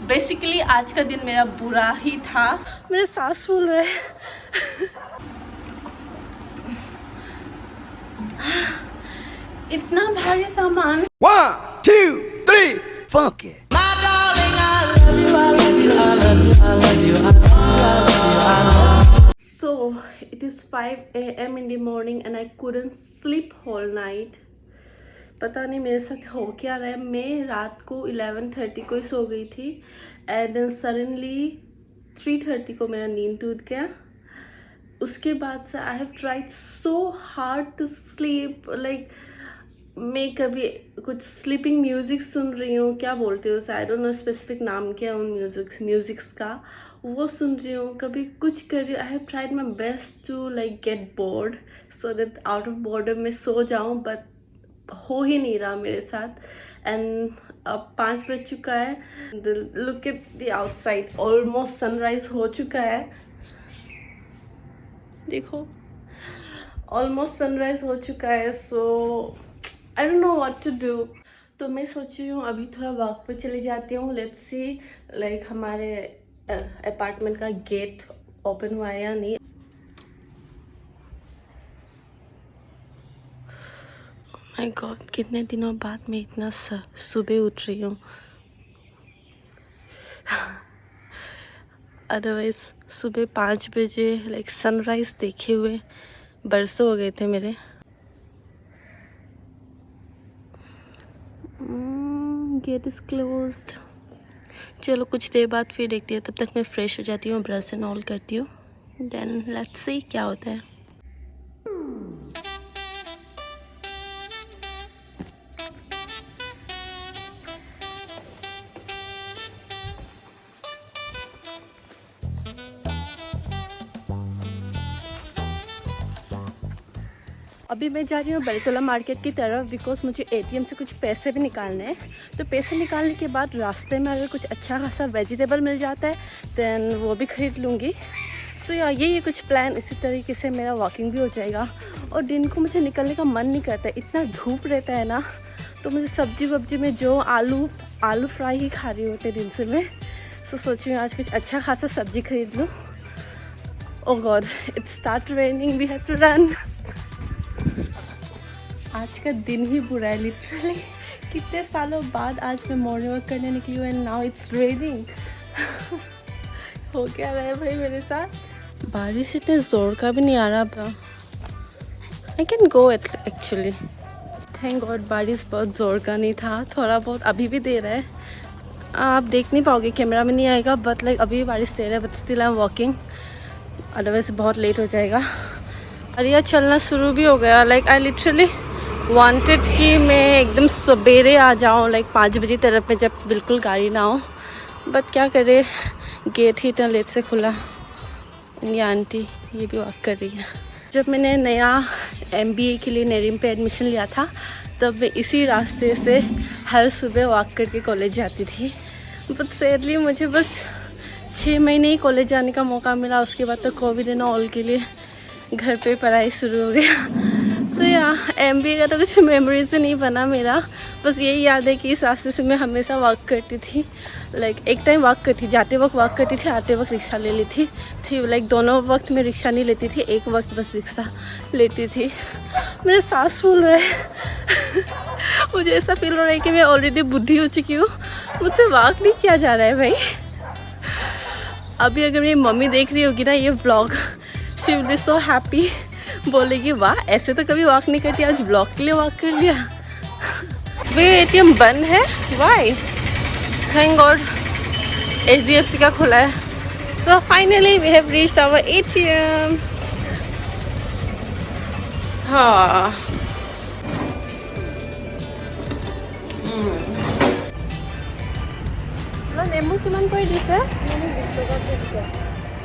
Basically आज का दिन मेरा बुरा ही था। मेरे सांस फूल रहे हैं। इतना भारी सामान। 1, 2, 3, funky. My darling, I love you, I love you, I love you, I love you, I love you, I love you. So it is 5 AM in the morning and I couldn't sleep whole night. पता नहीं मेरे साथ हो क्या रहा है। मैं रात को 11:30 को ही सो गई थी एंड देन सडनली 3:30 को मेरा नींद टूट गया। उसके बाद से I have tried so hard to sleep. Like मैं कभी कुछ स्लीपिंग म्यूज़िक सुन रही हूँ, क्या बोलते हो, आई डोंट नो स्पेसिफिक नाम क्या है उन म्यूज़िक्स का, वो सुन रही हूँ, कभी कुछ कर रही हूँ। I have tried my best to like get bored so that out of boredom में सो जाऊँ, बट हो ही नहीं रहा मेरे साथ। एंड अब 5 बज चुका है। Look at the outside, almost sunrise हो चुका है। देखो ऑलमोस्ट सनराइज हो चुका है। So I don't know what to do. तो मैं सोच रही हूँ अभी थोड़ा वॉक पे चली जाती हूँ। लेट्स सी लाइक हमारे अपार्टमेंट का गेट ओपन हुआ है या नहीं। माय गॉड, कितने दिनों बाद मैं इतना सुबह उठ रही हूँ। अदरवाइज सुबह 5 बजे लाइक सनराइज देखे हुए बरसों हो गए थे मेरे। Gate is closed. चलो कुछ देर बाद फिर देखती है। तब तक मैं फ्रेश हो जाती हूँ, ब्रश एंड ऑल करती हूँ, देन लेट्स सी क्या होता है। अभी मैं जा रही हूँ बेलतला मार्केट की तरफ बिकॉज मुझे एटीएम से कुछ पैसे भी निकालने हैं। तो पैसे निकालने के बाद रास्ते में अगर कुछ अच्छा खासा वेजिटेबल मिल जाता है दैन वो भी ख़रीद लूँगी। सो ये कुछ प्लान, इसी तरीके से मेरा वॉकिंग भी हो जाएगा। और दिन को मुझे निकलने का मन नहीं करता, इतना धूप रहता है ना। तो मुझे सब्जी वब्जी में जो आलू फ्राई ही खा रही होते दिन से मैं। सो सोच रही हूँ आज कुछ अच्छा खासा सब्जी खरीद लूँ। Oh God, it start raining, we have to run. आज का दिन ही बुरा है लिटरली। कितने सालों बाद आज मैं मॉर्निंग वॉक करने निकली हूँ एंड नाउ इट्स रेनिंग। हो क्या रहा है भाई मेरे साथ। बारिश इतने ज़ोर का भी नहीं आ रहा। I can go actually. Thank God बारिश बहुत ज़ोर का नहीं था, थोड़ा बहुत अभी भी दे रहा है। आप देख नहीं पाओगे, कैमरा में नहीं आएगा, बट लाइक अभी बारिश दे रहा है, but still I am walking, otherwise बहुत लेट हो जाएगा। और यह चलना शुरू भी हो गया। लाइक आई लिटरली वांटेड कि मैं एकदम सवेरे आ जाऊँ, लाइक 5 बजे तरफ में, जब बिल्कुल गाड़ी ना हो, बट क्या करे, गेट ही इतना लेट से खुला। ये आंटी ये भी वॉक कर रही है। जब मैंने नया MBA के लिए नेरिम पे एडमिशन लिया था तब मैं इसी रास्ते से हर सुबह वॉक करके कॉलेज जाती थी। बट सैडली मुझे बस 6 महीने ही कॉलेज जाने का मौका मिला। उसके बाद तो कोविड एंड ऑल के लिए घर पे पढ़ाई शुरू हो गया। सो MBA का तो कुछ मेमोरीज से नहीं बना मेरा, बस यही याद है कि इस रास्ते से मैं हमेशा वॉक करती थी। लाइक एक टाइम वॉक करती, जाते वक्त वॉक करती थी, आते वक्त रिक्शा ले लेती थी। लाइक दोनों वक्त मैं रिक्शा नहीं लेती थी, एक वक्त बस रिक्शा लेती थी। मेरे सांस फूल रहे हैं। मुझे ऐसा फील हो रहा है कि मैं ऑलरेडी बुढ़ी हो चुकी हूँ, मुझसे वॉक नहीं किया जा रहा है भाई। अभी अगर मेरी मम्मी देख रही होगी ना ये vlog, she will be so happy, बोलेगी वाह ऐसे तो कभी वॉक नहीं करती, आज ब्लॉग के लिए वॉक कर लिया। ATM बंद है, वाई? थैंक गॉड HDFC का खुला है। So finally we have reached our ATM। हाँ নেমু কিমান কৰি দিছে?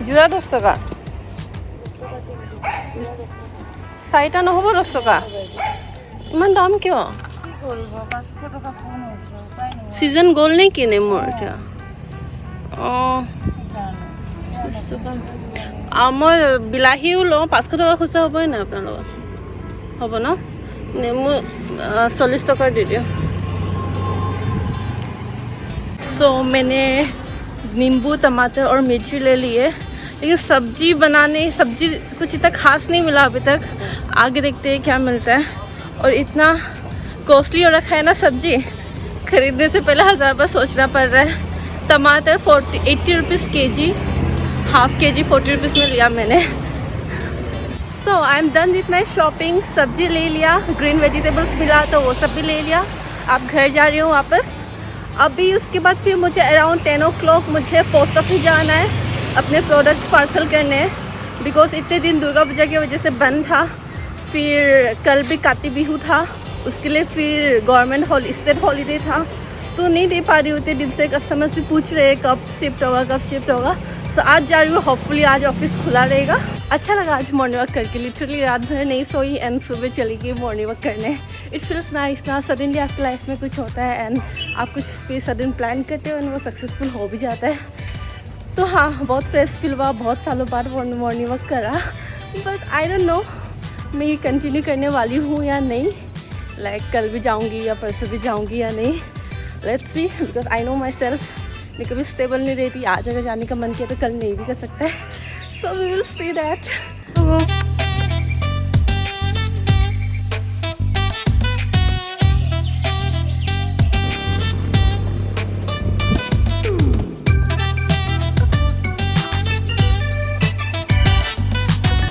যোৰা 10 টকা, 4টা নহ'ব 10 টকা? ইমান দাম কিয়? ছিজন গ'ল নে কি নেমুৰ এতিয়া? অঁ 20 টকা। মই বিলাহীও লওঁ, 500 টকা খুচৰা হ'বই নাই আপোনাৰ লগত? হ'ব ন? নেমু 40 টকাৰ দি দিওঁ। सो मैंने नींबू, टमाटर और मिर्ची ले लिए, लेकिन सब्जी कुछ इतना खास नहीं मिला अभी तक। आगे देखते हैं क्या मिलता है। और इतना कॉस्टली हो रखा है ना सब्जी, खरीदने से पहले 1000 रुपये सोचना पड़ रहा है। टमाटर 80 rupees kg, half kg 40 rupees में लिया मैंने। So I am done with my shopping. सब्जी ले लिया, ग्रीन वेजिटेबल्स मिला तो वो सब भी ले लिया। अब घर जा रही हूँ वापस। अभी उसके बाद फिर मुझे अराउंड 10 o'clock मुझे पोस्ट ऑफिस जाना है अपने प्रोडक्ट्स पार्सल करने, बिकॉज इतने दिन दुर्गा पूजा की वजह से बंद था। फिर कल भी काटी बिहू था, उसके लिए फिर गवर्नमेंट स्टेट हॉलीडे था, तो नहीं दे पा रही उतने दिन से। कस्टमर्स भी पूछ रहे हैं कब शिफ्ट होगा। सो आज जा रही हूँ, होपफुली आज ऑफिस खुला रहेगा। अच्छा लगा आज मॉर्निंग वॉक करके, लिटरली रात भर नहीं सोई एंड सुबह चली गई मॉर्निंग वॉक करने। इट फील्स नाइस ना, सडनली आपकी लाइफ में कुछ होता है एंड आप कुछ फिर सडन प्लान करते हो एंड वो सक्सेसफुल हो भी जाता है। तो हाँ, बहुत फ्रेश फील हुआ, बहुत सालों बाद मॉर्निंग वॉक करा। बट आई डोंट नो मैं ये कंटिन्यू करने वाली हूँ या नहीं, लाइक कल भी जाऊँगी या परसों भी जाऊँगी या नहीं, let's see. Because I know my self, मैं कभी स्टेबल नहीं रहती। आज अगर जाने का मन किया तो कल नहीं भी कर सकता है। So we will see that.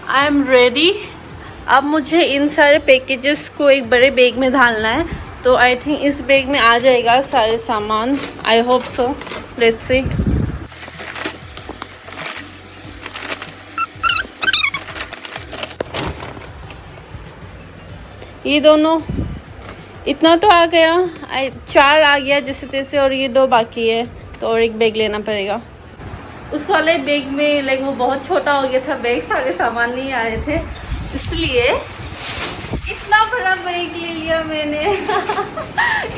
I am ready. अब मुझे इन सारे पैकेजेस को एक बड़े बैग में डालना है, तो आई थिंक इस बैग में आ जाएगा सारे सामान। I hope so, let's see. ये दोनों इतना तो आ गया, 4 आ गया जैसे तैसे, और ये 2 बाकी है, तो और एक बैग लेना पड़ेगा। उस वाले बैग में लाइक वो बहुत छोटा हो गया था बैग, सारे सामान नहीं आ रहे थे, इसलिए इतना बड़ा बैग ले लिया मैंने।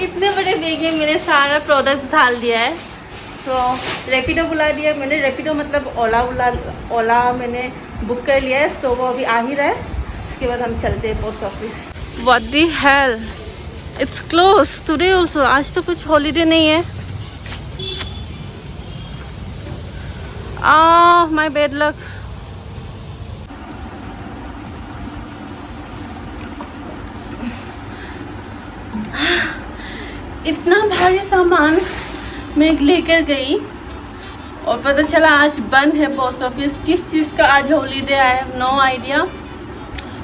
इतने बड़े बैग में मैंने सारा प्रोडक्ट डाल दिया है। सो रैपिडो बुला दिया मैंने, रैपिडो मतलब ओला मैंने बुक कर लिया है। सो वो अभी आ ही रहा है, उसके बाद हम चलते हैं post office. What the hell? It's closed today also. आज तो कुछ हॉलीडे नहीं है। My bad luck. इतना भारी सामान मैं लेकर गई और पता चला आज बंद है पोस्ट ऑफिस। किस चीज़ का आज holiday, I have no idea.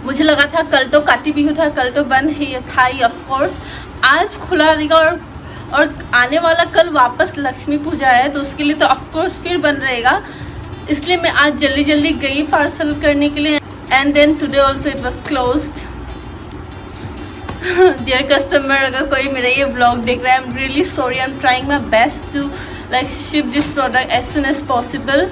मुझे लगा था कल तो काटी बिहू था, कल तो बंद ही था ही ऑफकोर्स। आज खुला रहेगा और आने वाला कल वापस लक्ष्मी पूजा है, तो उसके लिए तो ऑफकोर्स फिर बंद रहेगा। इसलिए मैं आज जल्दी जल्दी गई पार्सल करने के लिए, and then today also it was closed. Dear customer, अगर कोई मेरा ये ब्लॉग देख रहा है, I am really sorry. I am trying my best to like ship this product as soon as possible,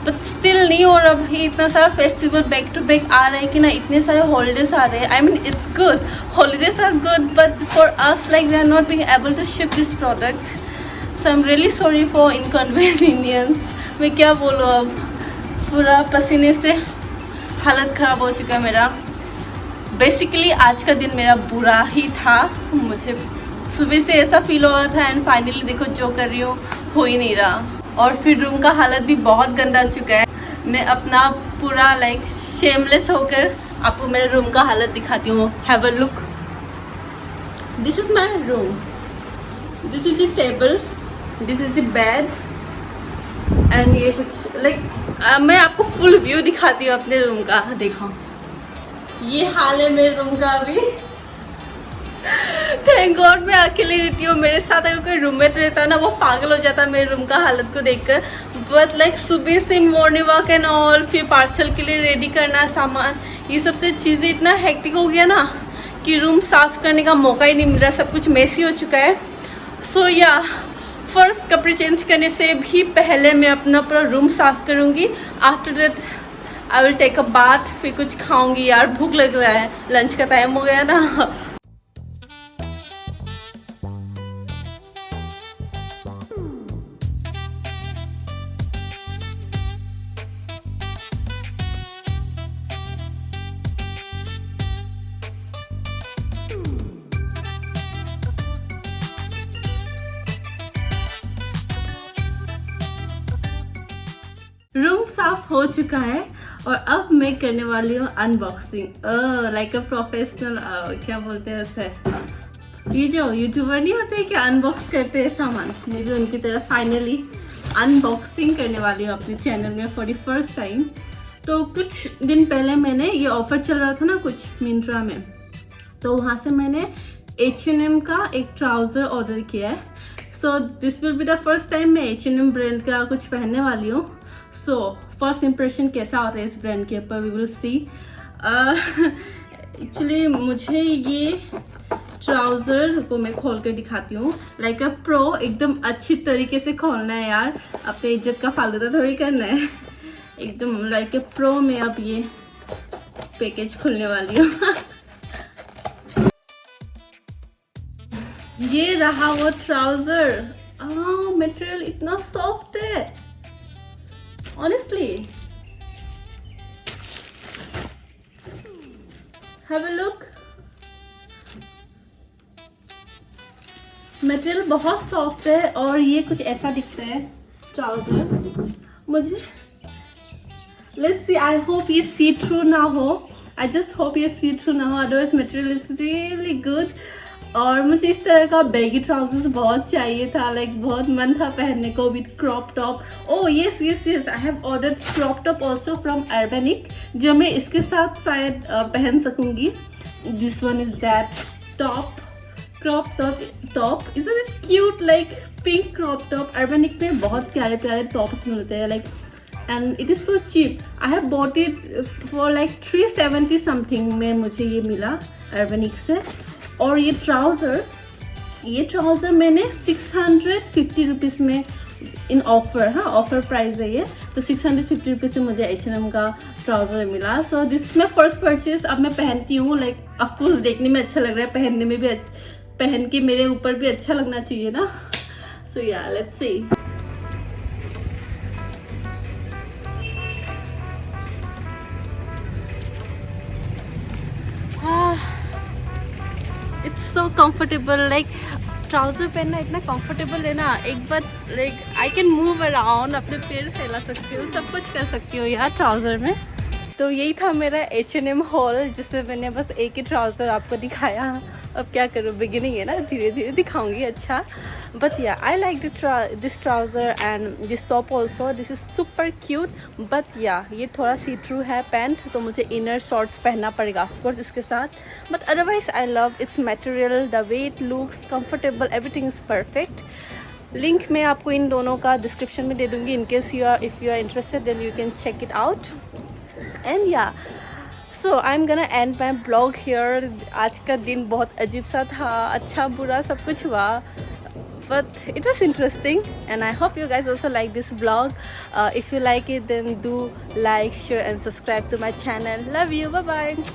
but still नहीं हो रहा भाई। इतना सारा फेस्टिवल बैक टू बैक आ रहा है कि ना, इतने सारे हॉलीडेज आ रहे हैं। I mean it's good, holidays are good, but for us like we are not being able to ship this product. So I am really sorry for inconvenience. मैं क्या बोलूँ अब, पूरा पसीने से हालत ख़राब हो चुका है मेरा। बेसिकली आज का दिन मेरा बुरा ही था, मुझे सुबह से ऐसा फील हो रहा था, एंड फाइनली देखो जो कर रही हूँ हो ही नहीं रहा। और फिर रूम का हालत भी बहुत गंदा चुका है। मैं अपना पूरा लाइक शेमलेस होकर आपको मेरे रूम का हालत दिखाती हूँ। Have a look, this is my room, this is the table, this is the bed, and ये कुछ लाइक मैं आपको फुल व्यू दिखाती हूँ अपने रूम का। देखो ये हाल है मेरे रूम का अभी। थैंक गॉड मैं अकेले रहती हूँ, मेरे साथ अगर कोई रूममेट रहता ना वो पागल हो जाता मेरे रूम का हालत को देखकर। बट लाइक सुबह से मॉर्निंग वॉक एंड ऑल, फिर पार्सल के लिए रेडी करना सामान, ये सब से चीज़ें इतना हेक्टिक हो गया ना कि रूम साफ़ करने का मौका ही नहीं मिल रहा, सब कुछ मेसी हो चुका है। सो या फर्स्ट कपड़े चेंज करने से भी पहले मैं अपना पूरा रूम साफ़ करूँगी। After that I will take a bath, फिर कुछ खाऊंगी। यार भूख लग रहा है, लंच का टाइम हो गया ना। रूम साफ हो चुका है और अब मैं करने वाली हूँ अनबॉक्सिंग लाइक अ प्रोफेशनल क्या बोलते हैं उसे, ये जो यूट्यूबर नहीं होते क्या अनबॉक्स करते हैं सामान, मैं भी उनकी तरह फाइनली अनबॉक्सिंग करने वाली हूँ अपने चैनल में फॉर द फर्स्ट टाइम। तो कुछ दिन पहले मैंने ये ऑफर चल रहा था ना कुछ मिंत्रा में, तो वहाँ से मैंने H&M का एक ट्राउज़र ऑर्डर किया है। So this will be the first time मैं H&M ब्रांड का कुछ पहनने वाली हूँ। सो फर्स्ट इम्प्रेशन कैसा होता है इस ब्रांड के ऊपर, वी विल सी। एक्चुअली मुझे ये ट्राउज़र को मैं खोल कर दिखाती हूँ, लाइक अ प्रो, एकदम अच्छी तरीके से खोलना है यार, अपने इज्जत का फालतू थोड़ी करना है, एकदम लाइक अ प्रो में अब ये पैकेज खोलने वाली हूँ। ये रहा वो ट्राउज़र, मटेरियल इतना सॉफ्ट है honestly, have a look, material बहुत सॉफ्ट है और ये कुछ ऐसा दिखता है ट्राउज़र मुझे। लेट्स सी, आई होप ये सी थ्रू ना हो, आई जस्ट होप ये सी थ्रू ना हो, otherwise material is really good. और मुझे इस तरह का बैगी ट्राउजर्स बहुत चाहिए था, लाइक बहुत मन था पहनने को with crop top. Oh yes yes yes, I have ordered crop top also from Urbanic, जो मैं इसके साथ शायद पहन सकूंगी। This one is that top, crop top is it cute, like pink crop top. Urbanic में बहुत प्यारे प्यारे टॉप्स मिलते हैं, like and it is so cheap. I have bought it for like 370 something में मुझे ये मिला अर्बेनिक से। और ये ट्राउज़र मैंने 650 रुपीज़ में इन ऑफर, हाँ ऑफर प्राइस है ये, तो 650 रुपीज़ से मुझे H&M का ट्राउज़र मिला। सो दिस मैं फर्स्ट परचेज, अब मैं पहनती हूँ, लाइक ऑफकोर्स देखने में अच्छा लग रहा है, पहनने में भी पहन के मेरे ऊपर भी अच्छा लगना चाहिए ना। So yeah let's see. It's so comfortable, like trouser पहनना इतना कंफर्टेबल है ना, एक बार like I can move around, अपने पैर फैला सकती हूँ, सब कुछ कर सकती हूँ यार ट्राउज़र में। तो यही था मेरा H&M हॉल, जिससे मैंने बस एक ही ट्राउज़र आपको दिखाया। अब क्या करूँ, बिगिनिंग है ना, धीरे धीरे दिखाऊंगी अच्छा। बट या I like this trouser and this top also, this is super cute. But या ये थोड़ा सी थ्रू है पैंट, तो मुझे इनर शॉर्ट्स पहनना पड़ेगा ऑफकोर्स इसके साथ। But otherwise I love its material, the way it looks comfortable, everything is perfect. Link मैं आपको इन दोनों का डिस्क्रिप्शन में दे दूँगी, in case if you are interested then you can check it out. And yeah so I am gonna end my blog here. आज का दिन बहुत अजीब सा था, अच्छा बुरा सब कुछ हुआ, but it was interesting and I hope you guys also like this vlog. If you like it then do like, share and subscribe to my channel. Love you, bye bye.